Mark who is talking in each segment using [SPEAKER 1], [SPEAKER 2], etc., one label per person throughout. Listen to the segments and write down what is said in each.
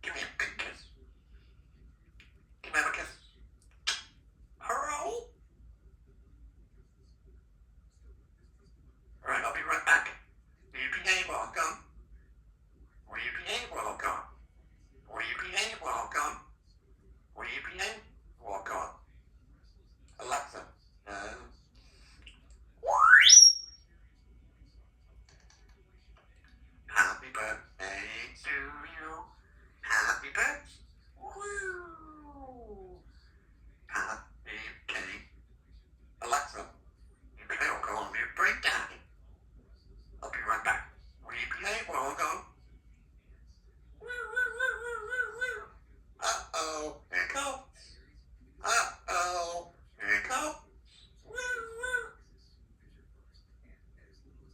[SPEAKER 1] Give me a big kiss. Give me a kiss. Hello? Alright, I'll be right back. Will you behave while I'm gone? Will you behave while I'm gone? Will you behave while I'm gone? Will you behave while I'm gone? Alexa, happy birthday to you. Happy birthday. Woo. Happy cake. Alexa, you better go on your break, Daddy. I'll be right back. Will you behave while I'm gone? Uh-oh, here it comes. Uh-oh, here it comes.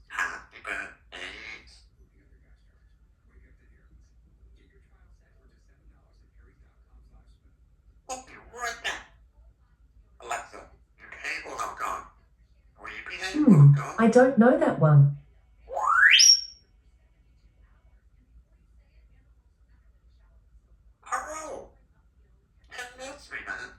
[SPEAKER 1] Happy birthday. I'll be right back. Alexa, you behave while I'm gone. Will you behave while I'm gone?
[SPEAKER 2] I don't know that one.
[SPEAKER 1] Hello. Hello, sweetheart.